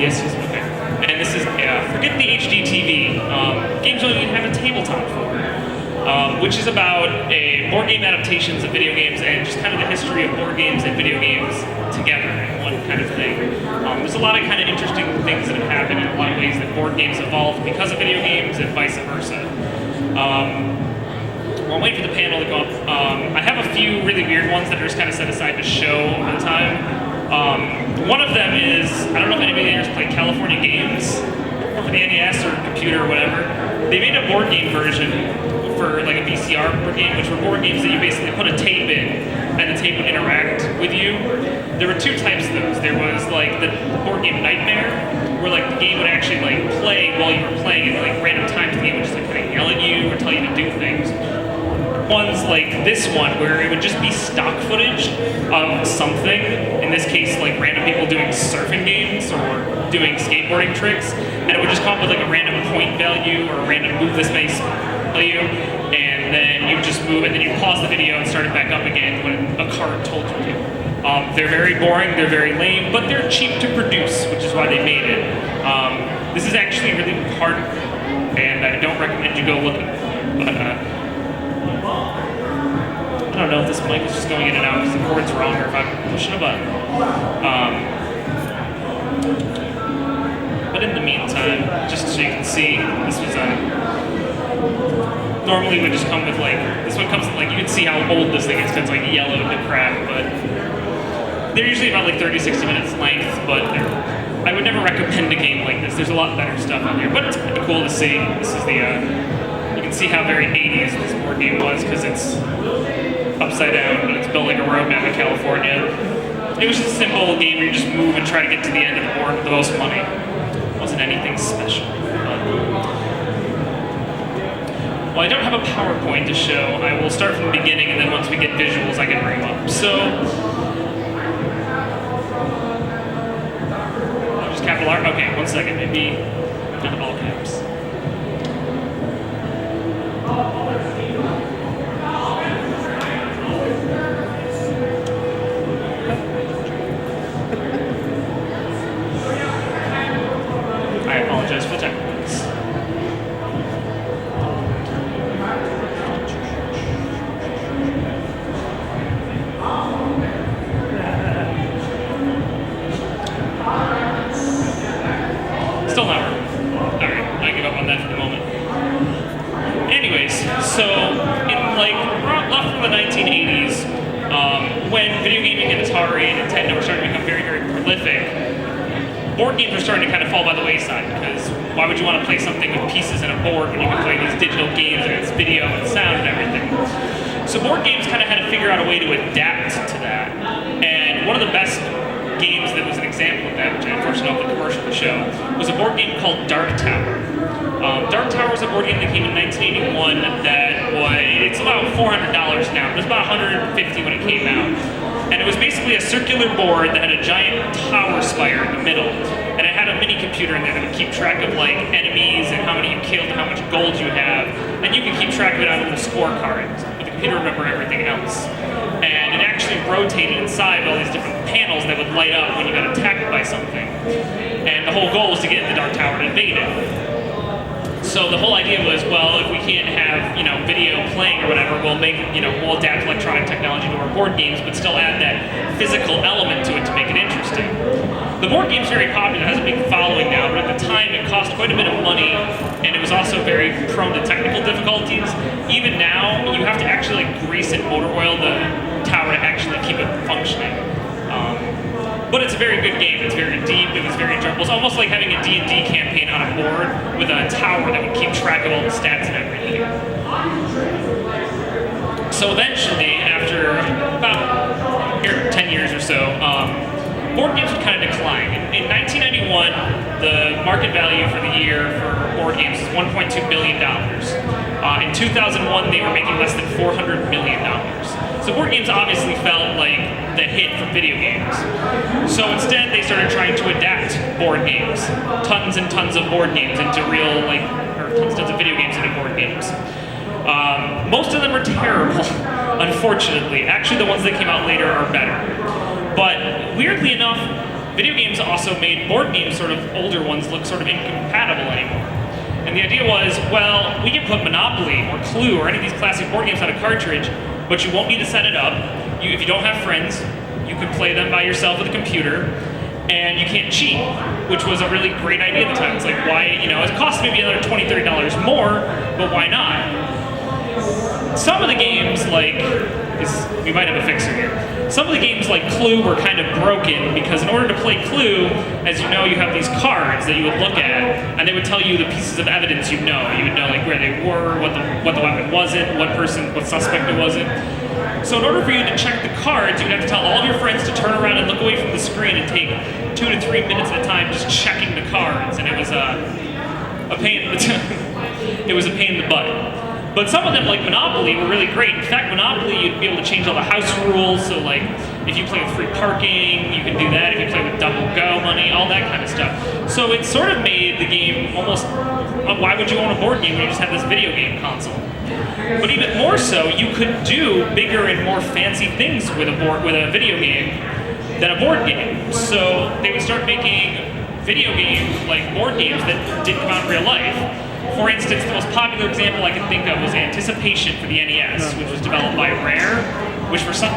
Yes, yes, okay. And this is, forget the HDTV, games don't even have a tabletop for, which is about board game adaptations of video games and just kind of the history of board games and video games together in one kind of thing. There's a lot of kind of interesting things that have happened in a lot of ways that board games evolved because of video games and vice versa. While I'm waiting for the panel to go up, I have a few really weird ones that are just kind of set aside to show over the time. One of them is, I don't know if anybody here has played California Games for the NES or computer or whatever. They made a board game version for like a VCR board game, which were board games that you basically put a tape in and the tape would interact with you. There were two types of those. There was like the board game Nightmare, where like the game would actually like play while you were playing, and like random times the game would just like kind of yell at you or tell you to do things. Ones like this one, where it would just be stock footage of something, in this case like random people doing surfing games or doing skateboarding tricks, and it would just come up with like a random point value or a random move this may value, and then you just move, and then you pause the video and start it back up again when a card told you to. They're very boring, they're very lame, but they're cheap to produce, which is why they made it. This is actually really hard, and I don't recommend you go look at it, but I don't know if this mic is just going in and out because the cord's wrong or if I'm pushing a button. But in the meantime, just so you can see, this was normally would just come with like, this one comes with like, you can see how old this thing is because it's like yellowed to crap, but they're usually about like 30-60 minutes length, but I would never recommend a game like this. There's a lot better stuff on here, but it's kind of cool to see. This is the, you can see how very 80s this board game was because it's upside down, but it's built like a road map in California. It was just a simple game where you just move and try to get to the end of the board with the most money. It wasn't anything special. Well, I don't have a PowerPoint to show. I will start from the beginning, and then once we get visuals, I can bring them up. So, I'll just capital R. Okay, one second. Maybe not all caps. I apologize for the technicals. Still not working. Alright, I give up on that for the moment. Anyways, so in like roughly the 1980s, when video gaming and Atari and Nintendo were starting to become very, very prolific, board games are starting to kind of fall by the wayside, because why would you want to play something with pieces and a board when you can play these digital games and it's video and sound and everything? So board games kind of had to figure out a way to adapt to that. And one of the best games that was an example of that, which I unfortunately don't have the commercial to show, was a board game called Dark Tower. Dark Tower was a board game that came in 1981 that was, it's about $400 now, but it was about $150 when it came out. And it was basically a circular board that had a giant tower spire in the middle. And it had a mini computer in there that would keep track of like enemies and how many you killed and how much gold you have. And you could keep track of it on a little scorecard, but the computer would remember everything else. And it actually rotated inside all these different panels that would light up when you got attacked by something. And the whole goal was to get in the Dark Tower and invade it. So the whole idea was, well, if we can't have, video playing or whatever, we'll make, we'll adapt electronic technology to our board games, but still add that physical element to it to make it interesting. The board game's very popular, it has a big following now, but at the time it cost quite a bit of money, and it was also very prone to technical difficulties. Even now, you have to actually grease and motor oil the tower to actually keep it functioning. But it's a very good game. It's very deep. It was very enjoyable. It's almost like having a D&D campaign on a board with a tower that would keep track of all the stats and everything. So eventually, after about 10 years or so, board games would kind of decline. In 1991, the market value for the year for board games is $1.2 billion. In 2001, they were making less than $400 million. So board games obviously felt like the hit from video games. So instead, they started trying to adapt board games, tons and tons of board games into real, tons of video games into board games. Most of them are terrible, unfortunately. Actually, the ones that came out later are better. But weirdly enough, video games also made board games, sort of older ones, look sort of incompatible anymore. And the idea was, well, we can put Monopoly or Clue or any of these classic board games on a cartridge, but you won't need to set it up. If you don't have friends, you can play them by yourself with a computer, and you can't cheat, which was a really great idea at the time. It's like, why, it costs maybe another $20, $30 more, but why not? Some of the games, we might have a fixer here. Some of the games like Clue were kind of broken because in order to play Clue, as you know, you have these cards that you would look at, and they would tell you the pieces of evidence you know. You would know where they were, what the weapon wasn't, what suspect it wasn't. So in order for you to check the cards, you'd have to tell all of your friends to turn around and look away from the screen and take 2 to 3 minutes at a time just checking the cards, and it was a pain. It was a pain in the butt. But some of them, like Monopoly, were really great. In fact, Monopoly, you'd be able to change all the house rules. So, if you play with free parking, you can do that. If you play with double go money, all that kind of stuff. So it sort of made the game almost, why would you own a board game when you just have this video game console? But even more so, you could do bigger and more fancy things with a video game than a board game. So they would start making video games, like board games, that didn't come out in real life. For instance, the most popular example I can think of was Anticipation for the NES, which was developed by Rare, which for some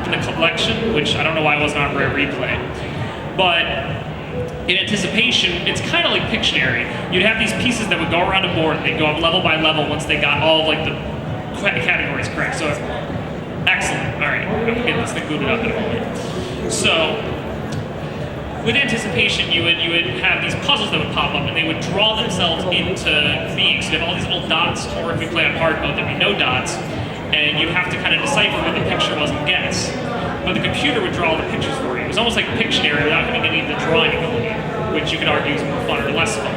in the collection, which I don't know why it wasn't on Rare Replay. But in Anticipation, it's kind of like Pictionary. You'd have these pieces that would go around a board, and they'd go up level by level once they got all of the categories correct. So, excellent. All right, I'm gonna get this thing booted up in a moment. So, with Anticipation, you would have these puzzles that would pop up, and they would draw themselves into being. So you have all these little dots, or if we play on hard mode, there'd be no dots, and you'd have to kind of decipher what the picture was and guess. But the computer would draw all the pictures for you. It was almost like Pictionary without having any of the drawing ability, which you could argue is more fun or less fun.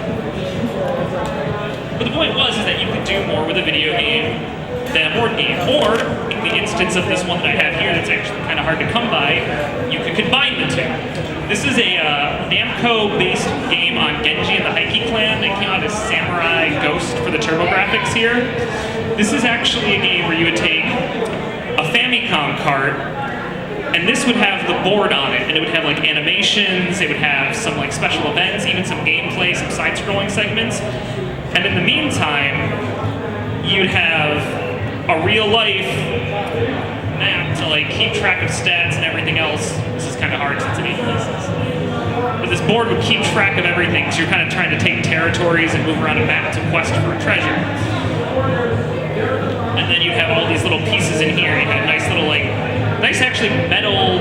But the point was is that you could do more with a video game than a board game. Or, in the instance of this one that I have here that's actually kind of hard to come by, you could combine the two. This is a Namco-based game on Genji and the Heike clan. It came out as Samurai Ghost for the TurboGrafx here. This is actually a game where you would take a Famicom cart, and this would have the board on it, and it would have animations, it would have some special events, even some gameplay, some side-scrolling segments. And in the meantime, you'd have a real-life map to keep track of stats and everything else. This is kind of hard since it's 8 pieces. But this board would keep track of everything, so you're kind of trying to take territories and move around a map to quest for a treasure. And then you'd have all these little pieces in here. You had nice little nice actually metal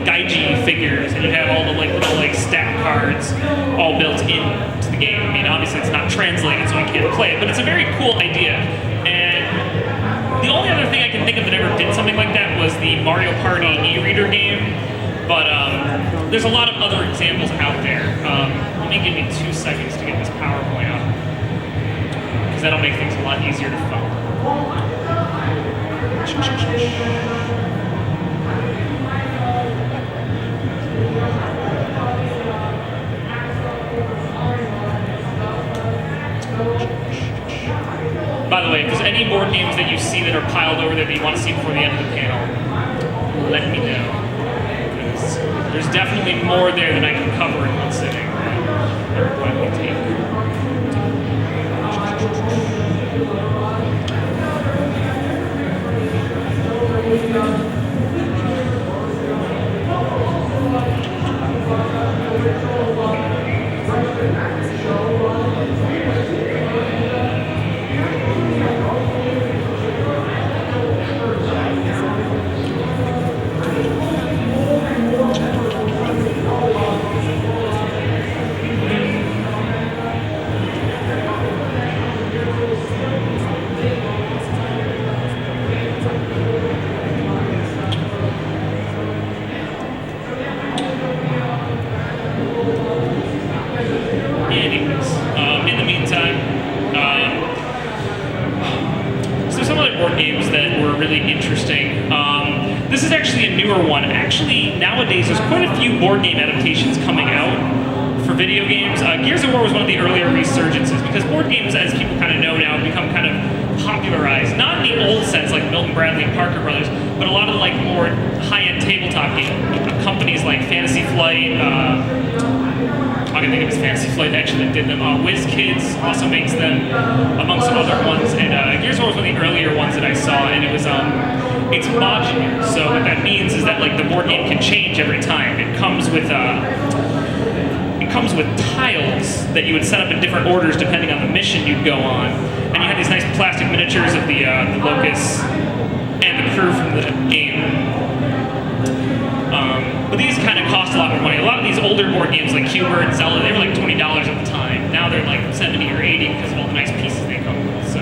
gaiji figures, and you'd have all the little stat cards all built into the game. I mean, obviously it's not translated, so you can't play it, but it's a very cool idea. And the only other thing I can think of that ever did something like that was the Mario Party e-reader game, but there's a lot of other examples out there. Let me give me 2 seconds to get this PowerPoint up, because that'll make things a lot easier to follow. By the way, if there's any board games that you see that are piled over there that you want to see before the end of the panel, let me know. Because there's definitely more there than I can cover in one sitting. Let me take. Nowadays, there's quite a few board game adaptations coming out for video games. Gears of War was one of the earlier resurgences because board games, as people kind of know now, have become kind of popularized, not in the old sense like Milton Bradley and Parker Brothers, but a lot of like more high-end tabletop game companies like Fantasy Flight. I can think of his Fantasy Flight actually that did them. WizKids also makes them, among some other ones. And Gears of War was one of the earlier ones that I saw, and it was it's modular. So what that means is that like the board game can change every time. It comes with tiles that you would set up in different orders depending on the mission you'd go on. And you had these nice plastic miniatures of the locusts and the crew from the game. But these kind of cost a lot more money. A lot of these older board games like Cuber and Zelda, they were like $20 at the time. Now they're like 70 or 80 because of all the nice pieces they come with. So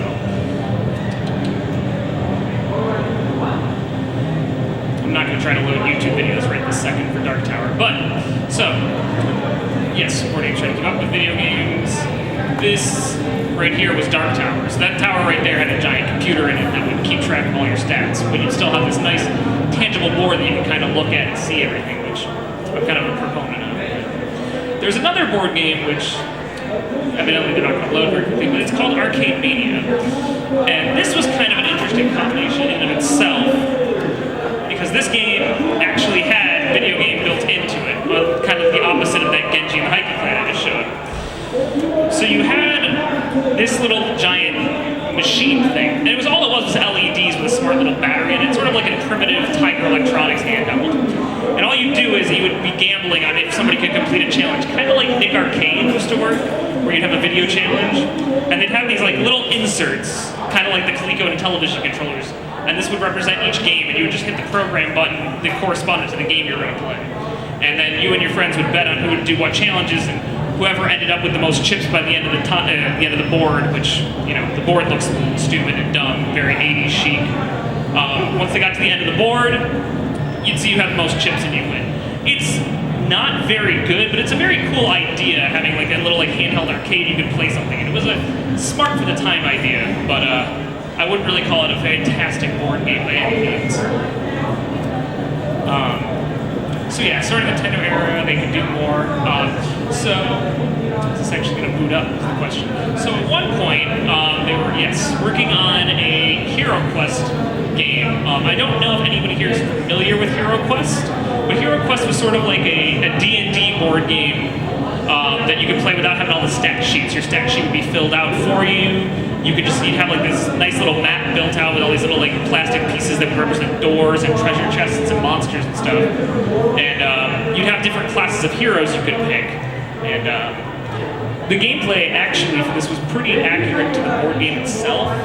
I'm not going to try to load YouTube videos right this second for Dark Tower. But, so, yes, supporting trying to keep up with video games. This right here was Dark Tower. So that tower right there had a giant computer in it that would keep track of all your stats. But you'd still have this nice tangible board that you can kind of look at and see everything, which I'm kind of a proponent of. There's another board game which evidently they're not going to load very quickly, but it's called Arcade Mania. And this was kind of an interesting combination in and of itself, because this game actually had video game built into it, kind of the opposite of that Genji and the Hiking Clan I just showed. So you had this little giant machine thing, and all it was LEDs with a smart little battery in it, sort of like a primitive Tiger Electronics handheld. And all you do is you would be gambling on if somebody could complete a challenge, kind of like Nick Arcade used to work, where you'd have a video challenge, and they'd have these like little inserts, kind of like the Coleco and television controllers, and this would represent each game, and you would just hit the program button that corresponded to the game you were going to play. And then you and your friends would bet on who would do what challenges, and whoever ended up with the most chips by the end of the end of the board, which, you know, the board looks stupid and dumb, very 80s chic. Once they got to the end of the board, you'd see you have the most chips and you win. It's not very good, but it's a very cool idea, having like a little like handheld arcade you could play something. And it was a smart for the time idea, but I wouldn't really call it a fantastic board game by any means. So yeah, starting the Nintendo era, they could do more. So, is this actually going to boot up, is the question. So at one point, they were, yes, working on a Hero Quest game. I don't know if anybody here is familiar with Hero Quest, but Hero Quest was sort of like a D&D board game that you could play without having all the stat sheets. Your stat sheet would be filled out for you. You'd have like this nice little map built out with all these little like plastic pieces that would represent doors and treasure chests and monsters and stuff. And you'd have different classes of heroes you could pick. And the gameplay actually for this was pretty accurate to the board game itself.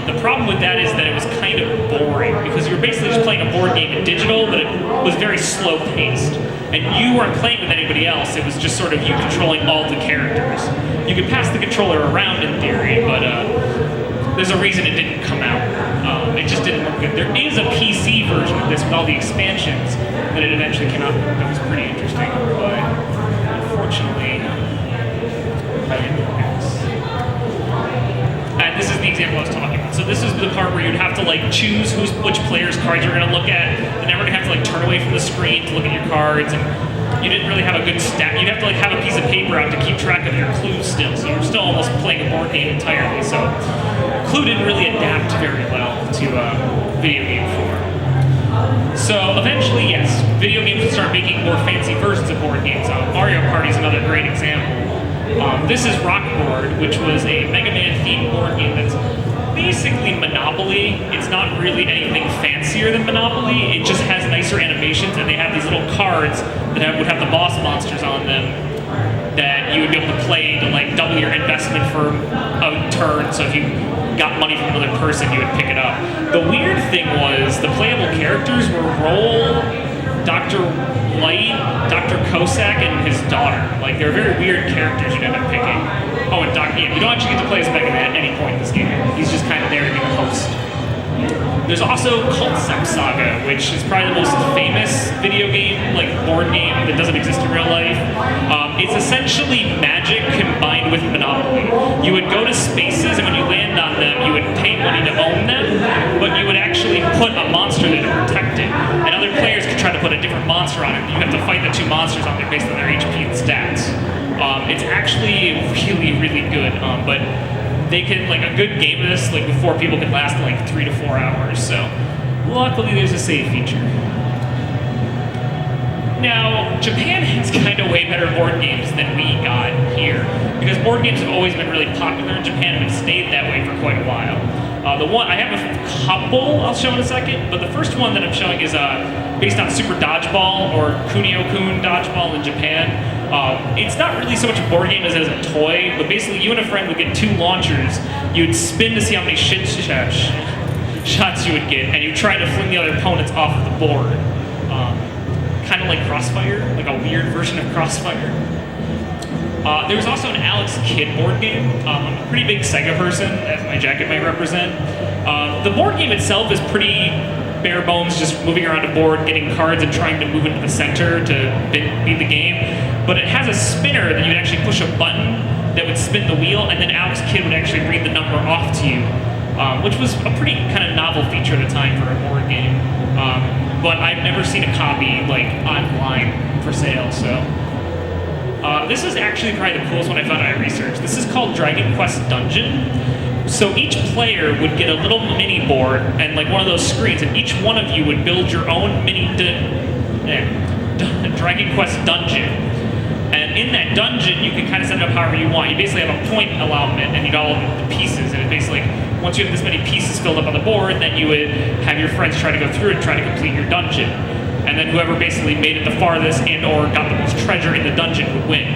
The problem with that is that it was kind of boring because you were basically just playing a board game in digital, but it was very slow paced. And you weren't playing with anybody else, it was just sort of you controlling all the characters. You could pass the controller around in theory, but there's a reason it didn't come out. It just didn't work good. There is a PC version of this with all the expansions that it eventually came out that was pretty interesting, but unfortunately, I didn't pass. And this is the example I was talking about. So this is the part where you'd have to like choose which player's cards you're going to look at, and never have to like turn away from the screen to look at your cards, and you didn't really have a good stat. You'd have to like have a piece of paper out to keep track of your clues still, so you're still almost playing a board game entirely. So Clue didn't really adapt very well to video game form. So eventually, yes, video games would start making more fancy versions of board games. Mario Party is another great example. This is Rockboard, which was a Mega Man themed board game that's basically Monopoly. It's not really anything fancier than Monopoly. It just has nicer animations, and they have these little cards that would have the boss monsters on them that you would be able to play to like double your investment for a turn. So if you got money from another person, you would pick it up. The weird thing was the playable characters were Roll, Dr. Light, Dr. Cossack, and his daughter. Like, they're very weird characters you'd end up picking. Oh, and you don't actually get to play as Mega Man at any point in this game. He's just kind of there to be a host. There's also Cult Sex Saga, which is probably the most famous video game, like board game that doesn't exist in real life. It's essentially Magic combined with Monopoly. You would go to spaces, and when you land on them, you would pay money to own them, but you would actually put a monster there to protect it. And other players could try to put a different monster on it. You have to fight the two monsters on there based on their HP and stats. It's actually really, really good, but they can, like, a good game of this, like, with 4 people could last like 3 to 4 hours. So luckily there's a save feature. Now, Japan has kind of way better board games than we got here, because board games have always been really popular in Japan and have stayed that way for quite a while. I have a couple I'll show in a second, but the first one that I'm showing is based on Super Dodgeball, or Kunio-kun Dodgeball in Japan. It's not really so much a board game as it is a toy, but basically you and a friend would get 2 launchers, you would spin to see how many shots you would get, and you try to fling the other opponents off of the board. Kind of like Crossfire, like a weird version of Crossfire. There was also an Alex Kidd board game. I'm a pretty big Sega person, as my jacket might represent. The board game itself is pretty bare bones, just moving around a board, getting cards, and trying to move into the center to beat the game. But it has a spinner that you'd actually push a button that would spin the wheel, and then Alex Kidd would actually read the number off to you, which was a pretty kind of novel feature at the time for a board game. But I've never seen a copy like online for sale, so. This is actually probably the coolest one I found in my research. This is called Dragon Quest Dungeon. So each player would get a little mini board and like one of those screens, and each one of you would build your own mini Dragon Quest dungeon. And in that dungeon, you can kind of set it up however you want. You basically have a point allotment, and you'd all have the pieces. And it's basically like, once you have this many pieces filled up on the board, then you would have your friends try to go through it and try to complete your dungeon. And then whoever basically made it the farthest and or got the most treasure in the dungeon would win.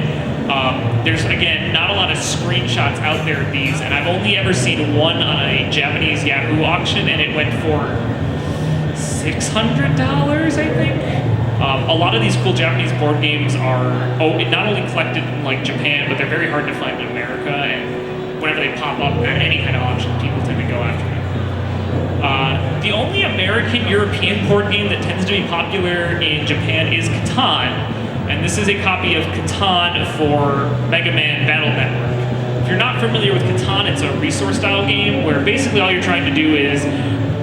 There's, again, not a lot of screenshots out there of these, and I've only ever seen one on a Japanese Yahoo auction, and it went for $600, I think. A lot of these cool Japanese board games are not only collected in like Japan, but they're very hard to find in America, and whenever they pop up at any kind of auction, people tend to go after them. The only American-European board game that tends to be popular in Japan is Catan, and this is a copy of Catan for Mega Man Battle Network. If you're not familiar with Catan, it's a resource-style game where basically all you're trying to do is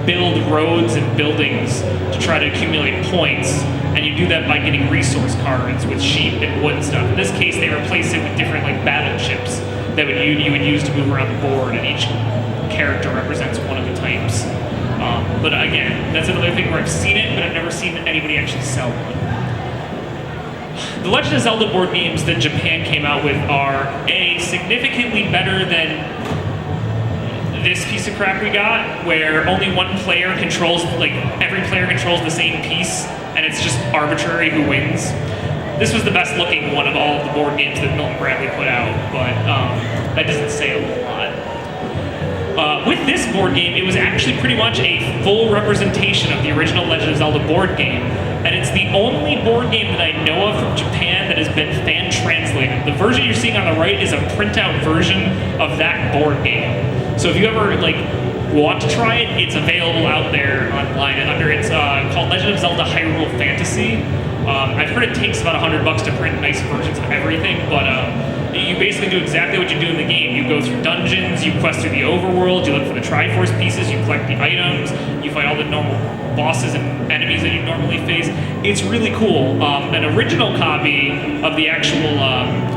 build roads and buildings to try to accumulate points, and you do that by getting resource cards with sheep and wood and stuff. In this case, they replace it with different like battleships that you would use to move around the board, and each character represents one of the types. But again, that's another thing where I've seen it, but I've never seen anybody actually sell one. The Legend of Zelda board games that Japan came out with are significantly better than this piece of crap we got, where only one player controls, like every player controls the same piece, and it's just arbitrary who wins. This was the best looking one of all of the board games that Milton Bradley put out, but that doesn't say a whole lot. With this board game, it was actually pretty much a full representation of the original Legend of Zelda board game, and it's the only board game that I know of from Japan that has been fan-translated. The version you're seeing on the right is a printout version of that board game. So if you ever want to try it, it's available out there online. It's called Legend of Zelda Hyrule Fantasy. I've heard it takes about $100 to print nice versions of everything, but you basically do exactly what you do in the game. You go through dungeons, you quest through the overworld, you look for the Triforce pieces, you collect the items, you fight all the normal bosses and enemies that you normally face. It's really cool. An original copy of the actual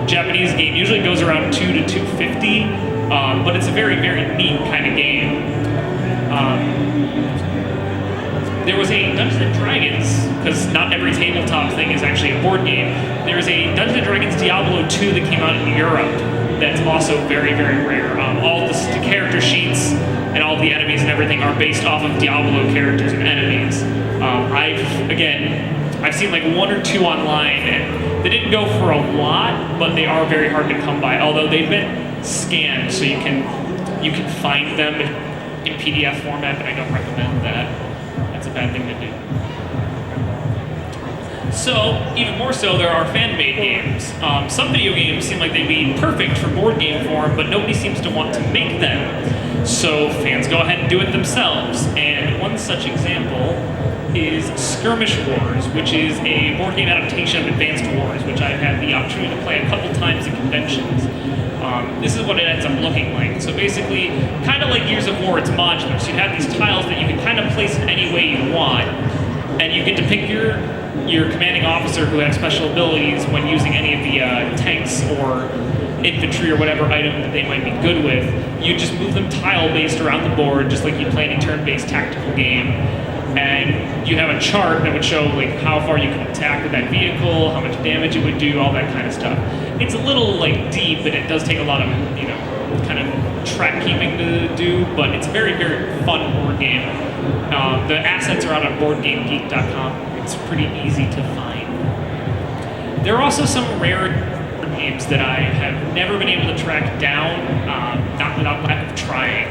Japanese game usually goes around $200 to $250, but it's a very, very neat kind of game. There was a Dungeons & Dragons, because not every tabletop thing is actually a board game. There's a Dungeons & Dragons Diablo 2 that came out in Europe that's also very, very rare. All the character sheets and all the enemies and everything are based off of Diablo characters and enemies. I've seen like 1 or 2 online, and they didn't go for a lot, but they are very hard to come by, although they've been scanned, so you can find them in PDF format, but I don't recommend that. That's a bad thing to do. So, even more so, there are fan-made games. Some video games seem like they'd be perfect for board game form, but nobody seems to want to make them. So fans go ahead and do it themselves. And one such example is Skirmish Wars, which is a board game adaptation of Advanced Wars, which I've had the opportunity to play a couple times at conventions. This is what it ends up looking like. So basically, kind of like Gears of War, it's modular. So you have these tiles that you can kind of place in any way you want, and you get to pick your commanding officer who has special abilities when using any of the tanks or infantry or whatever item that they might be good with, you just move them tile-based around the board, just like you play any turn-based tactical game. And you have a chart that would show like how far you can attack with that vehicle, how much damage it would do, all that kind of stuff. It's a little like deep, and it does take a lot of kind of track keeping to do, but it's a very, very fun board game. The assets are out on BoardGameGeek.com. It's pretty easy to find. There are also some rare games that I have never been able to track down, not without lack of trying.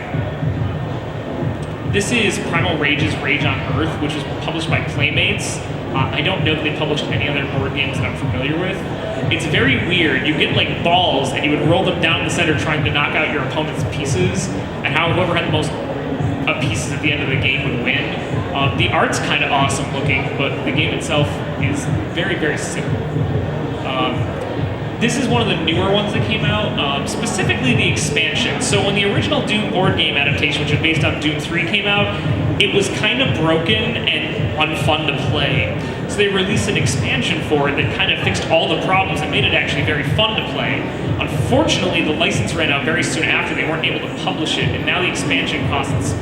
This is Primal Rage's Rage on Earth, which was published by Playmates. I don't know that they published any other board games that I'm familiar with. It's very weird. You get like balls, and you would roll them down the center trying to knock out your opponent's pieces, and whoever had the most pieces at the end of the game would win. The art's kind of awesome looking, but the game itself is very, very simple. This is one of the newer ones that came out, specifically the expansion. So when the original Doom board game adaptation, which was based on Doom 3, came out, it was kind of broken and unfun to play. So they released an expansion for it that kind of fixed all the problems and made it actually very fun to play. Unfortunately, the license ran out very soon after. They weren't able to publish it, and now the expansion costs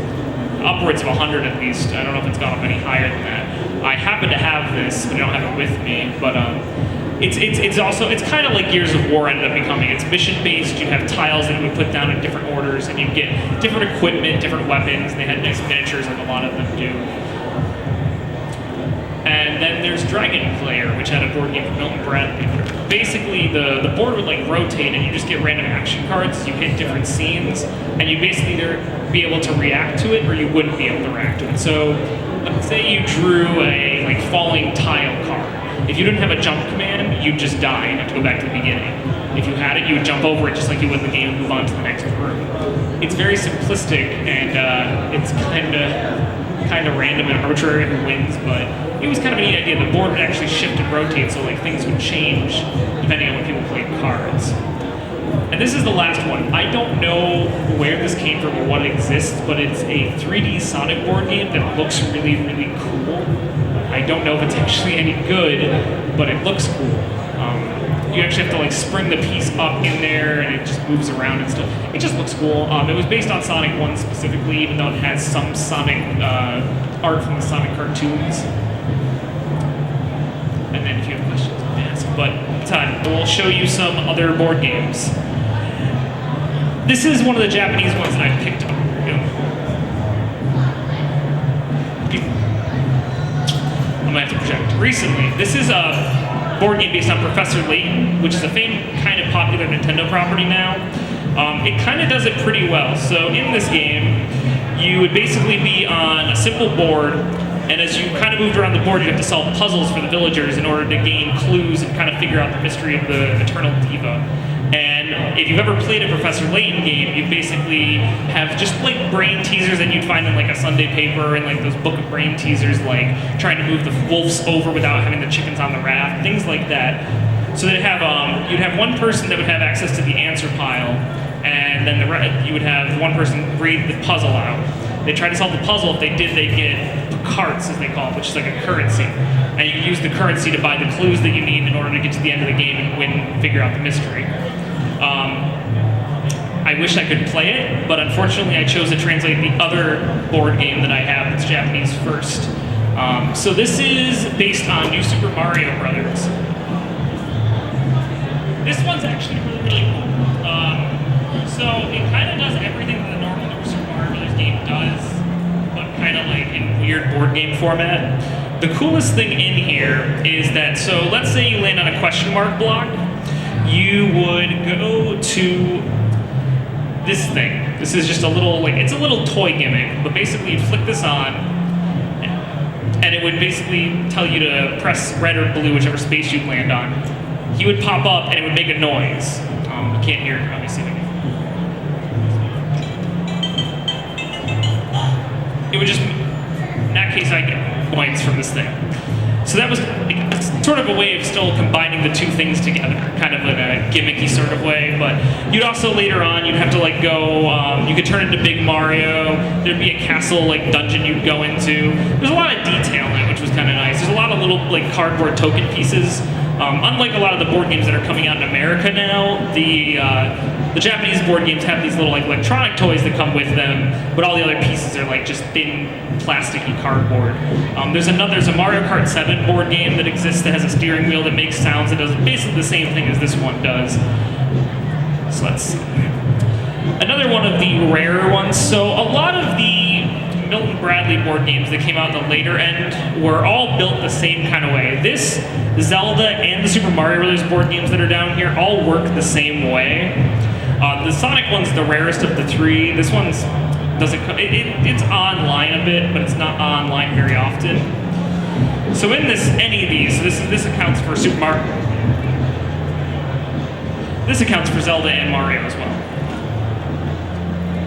upwards of 100 at least. I don't know if it's gone up any higher than that. I happen to have this, but I don't have it with me. But it's kind of like Gears of War ended up becoming. It's mission based. You have tiles that you would put down in different orders, and you get different equipment, different weapons. And they had nice miniatures, like a lot of them do. And then there's Dragon Player, which had a board game from Milton Bradley. Basically, the board would like rotate, and you just get random action cards as you hit different scenes, and you basically either be able to react to it or you wouldn't be able to react to it. So, let's say you drew a like falling tile card. If you didn't have a jump command, you'd just die and have to go back to the beginning. If you had it, you would jump over it just like you would in the game and move on to the next room. It's very simplistic, and it's kind of random and arbitrary who wins, but it was kind of a neat idea. The board would actually shift and rotate, so like things would change depending on when people played cards. And this is the last one. I don't know where this came from or what exists, but it's a 3D Sonic board game that looks really, really cool. I don't know if it's actually any good, but it looks cool. You actually have to like spring the piece up in there, and it just moves around and stuff. It just looks cool. It was based on Sonic 1 specifically, even though it has some Sonic art from the Sonic cartoons. And then if you have questions, I'll ask. But we'll show you some other board games. This is one of the Japanese ones that I picked up. I'm gonna have to project. Recently, this is a board game based on Professor Layton, which is a famed kind of popular Nintendo property now. It kind of does it pretty well. So in this game, you would basically be on a simple board, and as you kind of moved around the board, you have to solve puzzles for the villagers in order to gain clues and kind of figure out the mystery of the Eternal Diva. And if you've ever played a Professor Layton game, you basically have just like brain teasers that you'd find in like a Sunday paper and like those book of brain teasers, like trying to move the wolves over without having the chickens on the raft, things like that. So they'd have you'd have one person that would have access to the answer pile, and then you would have one person read the puzzle out. They try to solve the puzzle. If they did, they get carts, as they call it, which is like a currency. And you can use the currency to buy the clues that you need in order to get to the end of the game and win and figure out the mystery. I wish I could play it, but unfortunately I chose to translate the other board game that I have that's Japanese first. So this is based on New Super Mario Brothers. This one's actually really, really cool. So it kind of does everything that the normal New Super Mario Brothers game does, but kind of like in weird board game format. The coolest thing in here is that, so let's say you land on a question mark block, you would go to this thing. This is just a little, like, it's a little toy gimmick, but basically you flick this on, and it would basically tell you to press red or blue, whichever space you land on. He would pop up, and it would make a noise. You can't hear it, obviously. It would just, in that case, I get points from this thing. So that was sort of a way of still combining the two things together, kind of in a gimmicky sort of way. But you'd also later on, you'd have to like go, you could turn into Big Mario. There'd be a castle like dungeon you'd go into. There's a lot of detail in it, which was kind of nice. There's a lot of little like cardboard token pieces Unlike a lot of the board games that are coming out in America now, the Japanese board games have these little like electronic toys that come with them, but all the other pieces are like just thin, plasticky cardboard. There's a Mario Kart 7 board game that exists that has a steering wheel that makes sounds that does basically the same thing as this one does. So let's see. Another one of the rarer ones. So a lot of the Milton Bradley board games that came out in the later end were all built the same kind of way. This, Zelda, and the Super Mario Brothers board games that are down here all work the same way. The Sonic one's the rarest of the three. This one's it's online a bit, but it's not online very often. So in any of these, this accounts for Super Mario. This accounts for Zelda and Mario as well.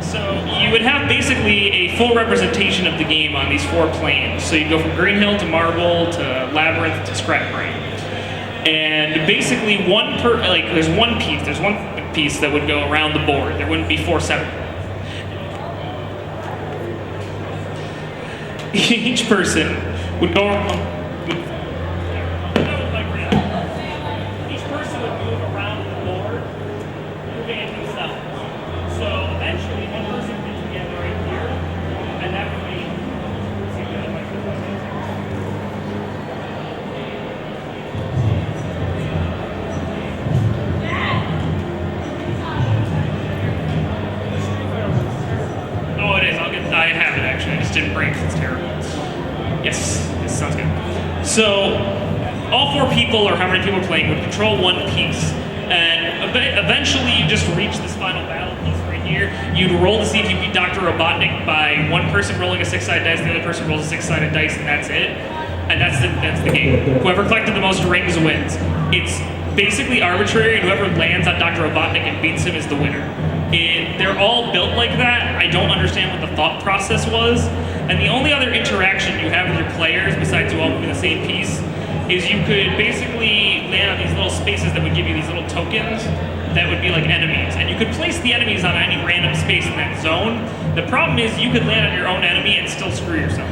So you would have basically a full representation of the game on these 4 planes. So you go from Green Hill to Marble to Labyrinth to Scrap Brain. And basically there's one piece that would go around the board. There wouldn't be 4 separate. Each person would go around. Each person would move around the board, moving themselves. So eventually, one person gets together right here, and that would be. Oh, it is. I have it actually. I just didn't bring it because it's terrible. Yes, sounds good. So, all 4 people, or how many people playing, would control one piece. And eventually you just reach this final battle piece right here. You'd roll to see if you beat Dr. Robotnik by one person rolling a 6-sided dice, the other person rolls a 6-sided dice, and that's it. And that's the game. Whoever collected the most rings wins. It's basically arbitrary, and whoever lands on Dr. Robotnik and beats him is the winner. They're all built like that. I don't understand what the thought process was. And the only other interaction you have with your players, besides you all moving the same piece, is you could basically land on these little spaces that would give you these little tokens that would be like enemies. And you could place the enemies on any random space in that zone. The problem is you could land on your own enemy and still screw yourself.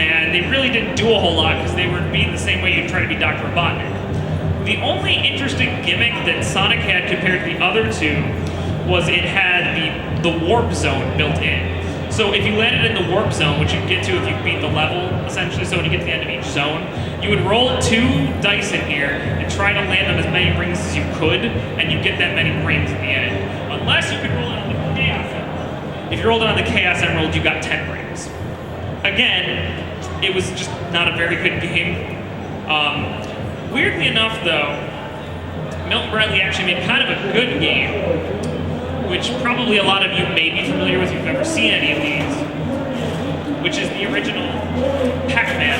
And they really didn't do a whole lot because they were beat the same way you'd try to beat Dr. Robotnik. The only interesting gimmick that Sonic had compared to the other two was it had the warp zone built in. So if you landed in the warp zone, which you get to if you beat the level, essentially, so when you get to the end of each zone, you would roll 2 dice in here and try to land on as many rings as you could, and you get that many rings at the end. Unless you could roll it on the Chaos Emerald. If you rolled it on the Chaos Emerald, you got 10 rings. Again, it was just not a very good game. Weirdly enough, though, Milton Bradley actually made kind of a good game, which probably a lot of you may be familiar with if you've ever seen any of these, which is the original Pac-Man.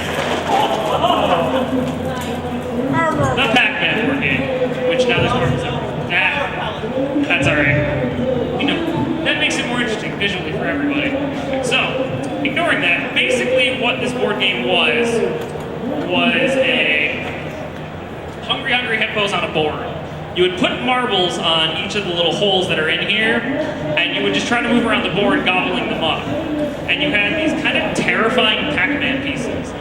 The Pac-Man board game, which now there's marbles everywhere. That's alright. You know, that makes it more interesting visually for everybody. So, ignoring that, basically what this board game was a Hungry Hungry Hippos on a board. You would put marbles on each of the little holes that are in here, and you would just try to move around the board, gobbling them up. And you had these kind of terrifying Pac-Man pieces.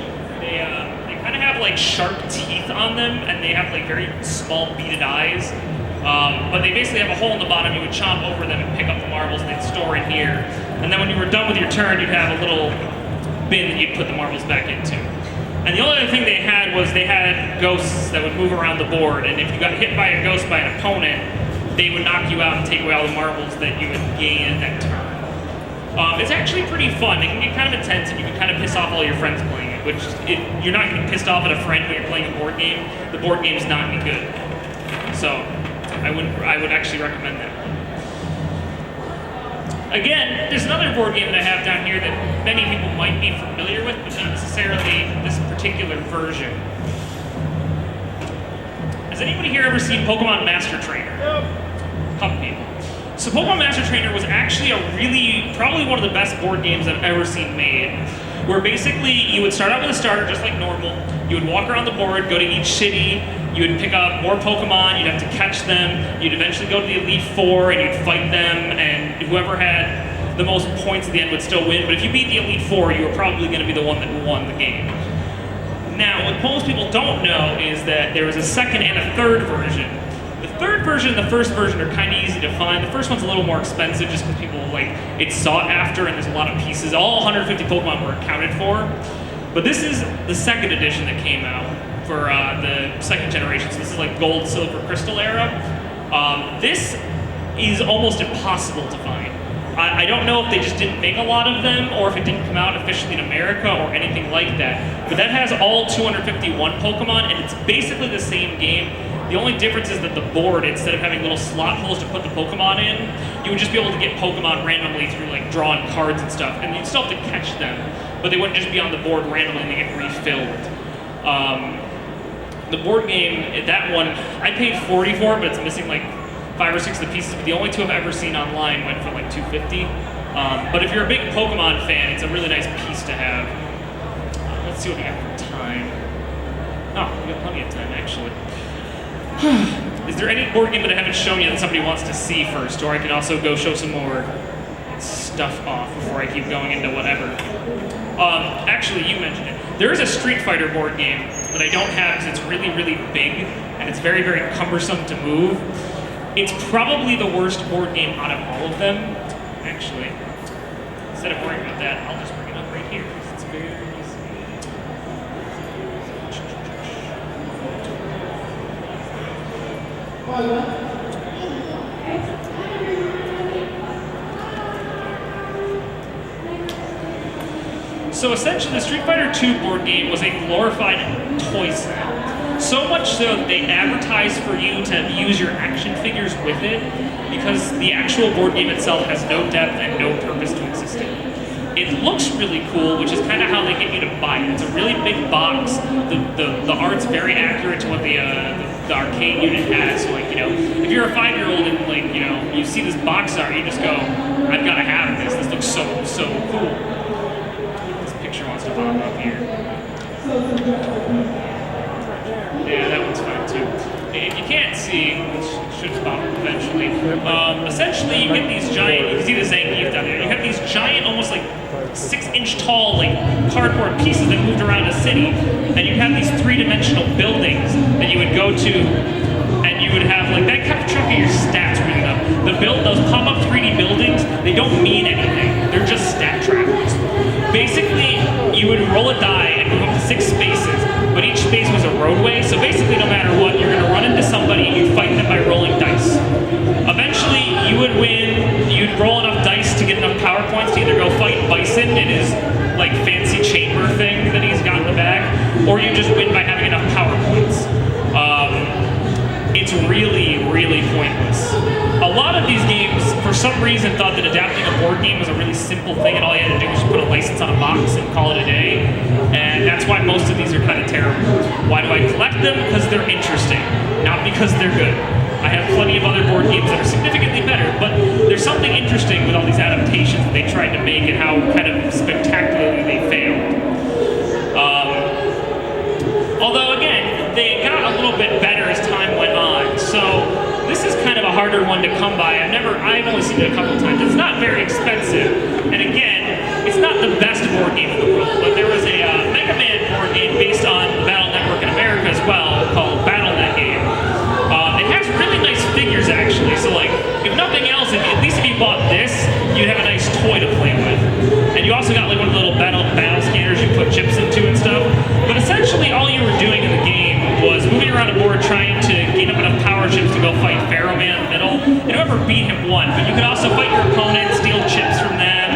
They kind of have like sharp teeth on them, and they have like very small beaded eyes. But they basically have a hole in the bottom. You would chomp over them and pick up the marbles, and they'd store in here. And then when you were done with your turn, you'd have a little bin that you'd put the marbles back into. And the only other thing they had was they had ghosts that would move around the board, and if you got hit by a ghost by an opponent, they would knock you out and take away all the marbles that you would gain in that turn. It's actually pretty fun. It can get kind of intense, and you can kind of piss off all your friends playing it, which you're not getting pissed off at a friend when you're playing a board game. The board game's not any good. So I would actually recommend that one. Again, there's another board game that I have down here that many people might be familiar with, but not necessarily this particular version. Has anybody here ever seen Pokemon Master Trainer? Yep. Couple people. So Pokemon Master Trainer was actually probably one of the best board games I've ever seen made, where basically you would start out with a starter just like normal. You would walk around the board, go to each city, you would pick up more Pokemon, you'd have to catch them, you'd eventually go to the Elite Four and you'd fight them, and whoever had the most points at the end would still win, but if you beat the Elite Four, you were probably going to be the one that won the game. Now, what most people don't know is that there was a second and a third version. The third version and the first version are kind of easy to find. The first one's a little more expensive just because people, like, it's sought after and there's a lot of pieces. All 150 Pokemon were accounted for. But this is the second edition that came out for the second generation. So this is like Gold, Silver, Crystal era. This is almost impossible to find. I don't know if they just didn't make a lot of them or if it didn't come out officially in America or anything like that. But that has all 251 Pokemon and it's basically the same game. The only difference is that the board, instead of having little slot holes to put the Pokemon in, you would just be able to get Pokemon randomly through like drawing cards and stuff, and you'd still have to catch them, but they wouldn't just be on the board randomly and they get refilled. The board game, that one, I paid 40 for it, but it's missing like 5 or 6 of the pieces, but the only 2 I've ever seen online went for like $250. But if you're a big Pokemon fan, it's a really nice piece to have. Let's see what we have for time. Oh, we have plenty of time actually. Is there any board game that I haven't shown you that somebody wants to see first? Or I can also go show some more stuff off before I keep going into whatever. Actually, you mentioned it. There is a Street Fighter board game that I don't have because it's really, really big and it's very, very cumbersome to move. It's probably the worst board game out of all of them. Actually, instead of worrying about that, I'll just bring it up right here because it's very, very easy. So essentially, the Street Fighter II board game was a glorified toy set. So much so that they advertised for you to use your action figures with it, because the actual board game itself has no depth and no purpose to existing. It looks really cool, which is kind of how they get you to buy it. It's a really big box. The art's very accurate to what the arcade unit has. So, like, you know, if you're a 5-year-old and, like, you know, you see this box art, you just go, I've got to have this. This looks so cool. This picture wants to pop up here. Yeah, that one's fine too. If you can't see, which should pop up eventually, essentially you get these giant, you can see the Zangief down there, you have these giant, almost like 6-inch tall, like, cardboard pieces that moved around a city, and you have these 3-dimensional buildings that you would go to, and you would have, like, that kept track of your stats really up. Those pop-up 3D buildings, they don't mean anything, they're just stat trackers. Basically, you would roll a die and move up to 6 spaces, but each space was a roadway, so basically no matter what, you're going to run into somebody and you'd fight them by rolling dice. Eventually, you would win, you'd roll enough dice to get enough power points to either go fight Bison in his, like, fancy chamber thing that he's got in the back, or you just win by having enough power points. It's really, really pointless. A lot of these games, for some reason, thought that adapting a board game was a really simple thing, and all you had to do was just put a license on a box and call it a day. And that's why most of these are kind of terrible. Why do I collect them? Because they're interesting, not because they're good. I have plenty of other board games that are significantly better, but there's something interesting with all these adaptations that they tried to make and how kind of spectacularly they failed. Although, again, they got a little bit better as time went on. So this is kind of a harder one to come by. I've only seen it a couple of times. It's not very expensive. And again, it's not the best board game in the world, but there was a Mega Man board game based on the Battle Network in America as well, called BattleNet Game. It has really nice figures, actually. So, like, if nothing else, at least if you bought this, you'd have a nice toy to play with. And you also got, like, one of the little battle scanners you put chips into and stuff. But essentially, all you were doing in the game was moving around a board trying to gain up enough power chips to go fight Pharaoh Man in the middle. And whoever beat him won. But you could also fight your opponent, steal chips from them,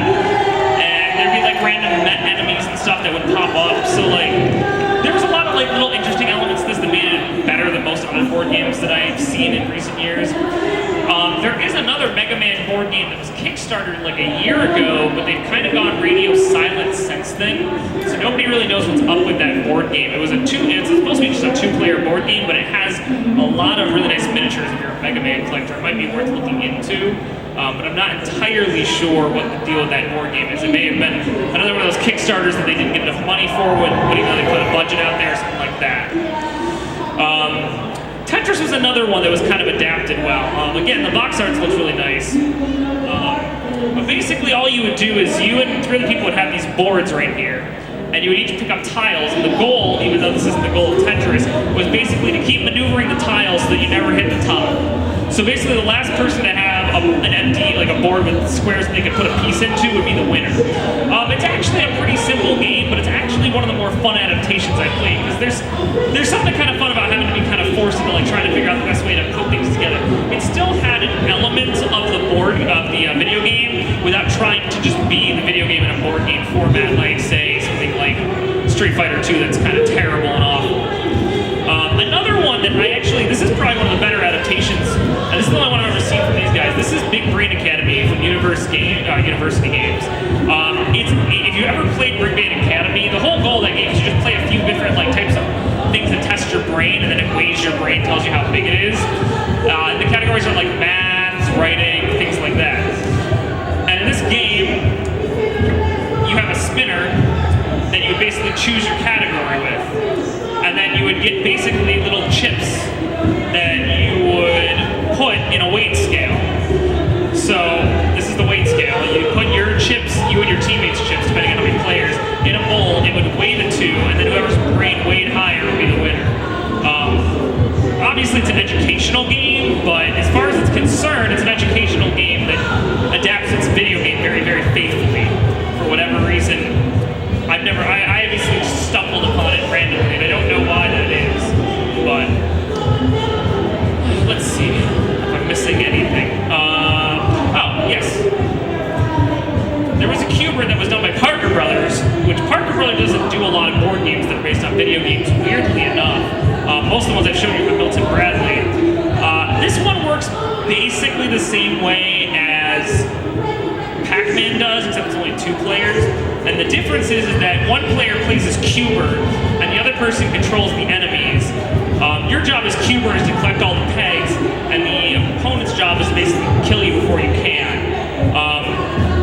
and there'd be, like, random enemies and stuff that would pop up. So, like, there was a lot of, like, little interesting elements to this that made it better than most other board games that I've seen in recent years. There is another Mega Man board game that was Kickstarted like a year ago, but they've kind of gone radio silent since then. So nobody really knows what's up with that board game. It's supposed to be just a 2-player board game, but it has a lot of really nice miniatures if you're a Mega Man collector. It might be worth looking into. But I'm not entirely sure what the deal with that board game is. It may have been another one of those Kickstarters that they didn't get enough money for when they put a budget out there or something like that. Tetris was another one that was kind of adapted well. Again, the box art looks really nice. But basically all you would do is you and 3 other people would have these boards right here. and you would each pick up tiles, and the goal, even though this isn't the goal of Tetris, was basically to keep maneuvering the tiles so that you never hit the top. So basically the last person to have an empty, like a board with squares that they could put a piece into would be the winner. It's actually a pretty simple game, but it's actually one of the more fun adaptations I played, because there's something kind of fun about having to be kind of forced into like trying to figure out the best way to put things together. It still had an element of the board, of the video game, without trying to just be the video game in a board game format, like say something like Street Fighter 2 that's kind of terrible and awful. Another one that this is probably one of the better adaptations, and this is the only one I've ever seen from these guys. This is Big Brain Academy from University Games. If you ever played Big Brain Academy, the whole goal of that game is to just play a few different like types of things that test your brain, and then it weighs your brain, tells you how big it is. The categories are like maths, writing, things like that. And in this game, you have a spinner that you basically choose your category with. And then you would get basically little chips that you would put in a weight scale. So this is the weight scale. You put your chips, you and your teammates' chips, depending on how many players, in a bowl. It would weigh the two, and then whoever's brain weighed higher would be the winner. Obviously, it's an educational game, but as far as it's concerned, it's an educational game that adapts its video game very, very faithfully. For whatever reason, I obviously stumbled upon it randomly, and I don't know why that is, but let's see if I'm missing anything. Oh, yes. There was a Cubert that was done by Parker Brothers, which Parker Brothers doesn't do a lot of board games that are based on video games, weirdly enough. Most of the ones I've shown you are Milton Bradley. This one works basically the same way as Pac-Man does, except it's only 2 players. And the difference is that one player plays as Cubert, and the other person controls the enemies. Your job as Cubert is to collect all the pegs, and the opponent's job is to basically kill you before you can.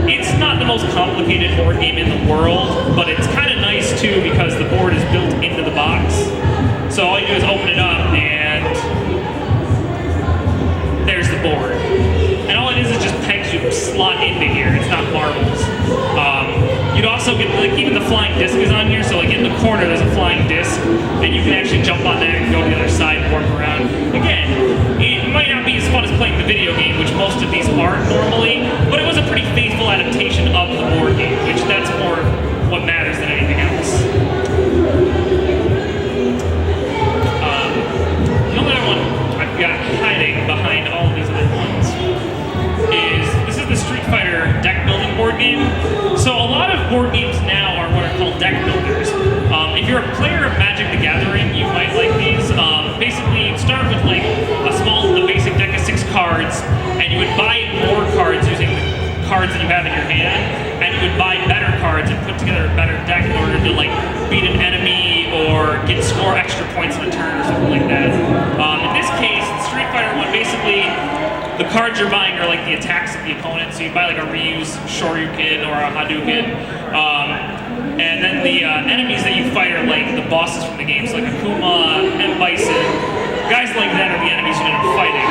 It's not the most complicated board game in the world, but it's kind of nice too because the board is built into the box. So all you do is open it up, and there's the board. And all it is just pegs you slot into here. It's not marbles. You'd also get, like, even the flying disc is on here, so like in the corner there's a flying disc, and you can actually jump on that and go to the other side and warp around. Again, it might not be as fun as playing the video game, which most of these aren't normally, but it was a pretty faithful adaptation of the board game, which that's more what matters than anything else. The only other one I've got hiding behind all of these other ones is, this is the Street Fighter deck building board game. So a lot of board games now are what are called deck builders. If you're a player of Magic the Gathering, you might like these. Basically, you'd start with like a basic deck of 6 cards, and you would buy more cards using the cards that you have in your hand, and you would buy better cards and put together a better deck in order to like beat an enemy or score extra points in a turn or something like that. In this case, the Street Fighter one, basically the cards you're buying are like the attacks of the opponent, so you buy like a Ryu's Shoryuken or a Hadouken, and then the enemies that you fight are like the bosses from the game, so like Akuma, M. Bison, guys like that are the enemies you end up fighting.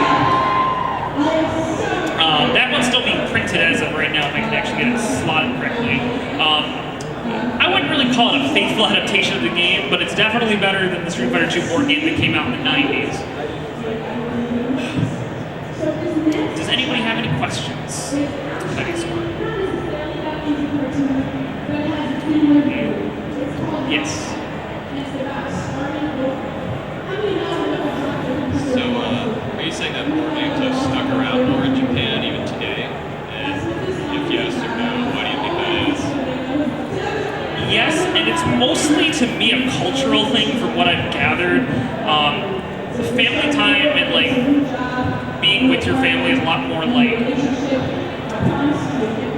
That one's still being printed as of right now, if I can actually get it slotted correctly. I wouldn't really call it a faithful adaptation of the game, but it's definitely better than the Street Fighter 2 board game that came out in the 90s. Does anybody have any questions? Yes. So, are you saying that board games have stuck around more in Japan even today? And if yes or no, why do you think that is? Yes, and it's mostly, to me, a cultural thing from what I've gathered. Family time and, like, being with your family is a lot more, like,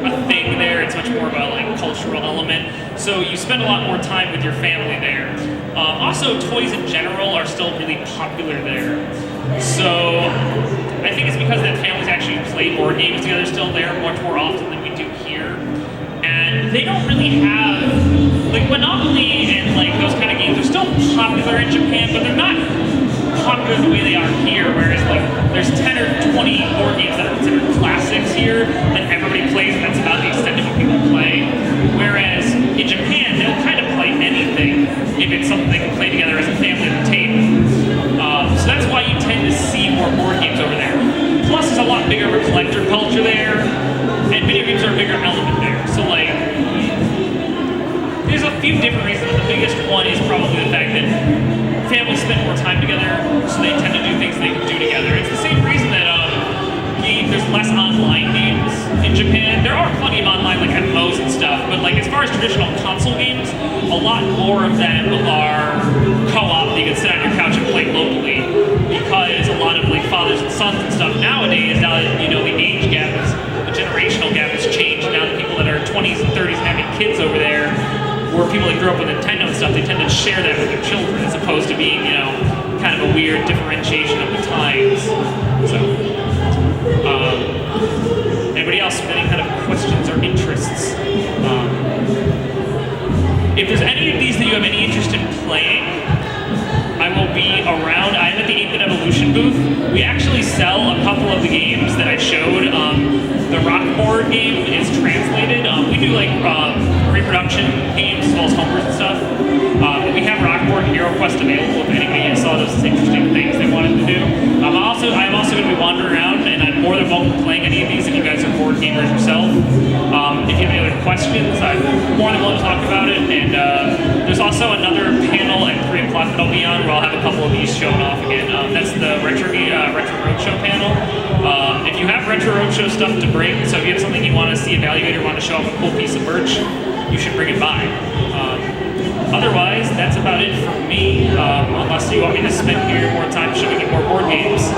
a thing there. It's much more about, like, cultural element. So you spend a lot more time with your family there. Also, toys in general are still really popular there. So I think it's because that families actually play board games together still there much more often than we do here. And they don't really have, like, Monopoly and, like, those kind of games are still popular in Japan, but they're not popular the way they are here, whereas like there's 10 or 20 board games that are considered classics here that everybody plays, and that's about the extent of what people play. Whereas in Japan, they'll kind of play sons and stuff nowadays, now that, you know, the age gap is, the generational gap has changed. Now the people that are 20s and 30s and having kids over there, or people that grew up with Nintendo and stuff, they tend to share that with their children, as opposed to being, you know, kind of a weird differentiation of the times. So, anybody else with any kind of questions or interests? If there's any of these that you have any interest in playing, I will be around. I'm at the 8-Bit Evolution booth. We actually sell a couple of the games that I showed. The Rock Board game is translated. We do like reproduction games as well as homework and stuff. But we have Rock Board and Hero Quest available if anybody saw those interesting things they wanted to do. I'm also going to be wandering around, and I'm more than welcome to playing any of these if you guys are board gamers yourself. If you have any other questions, I'm more than willing to talk about it. And there's also another panel at 3 o'clock that I'll be on where I'll have a couple of these shown off again. That's the Retro Roadshow panel. If you have Retro Roadshow stuff to bring, so if you have something you want to see evaluated or want to show off a cool piece of merch, you should bring it by. Otherwise, that's about it for me, unless you want me to spend here more time showing you more board games.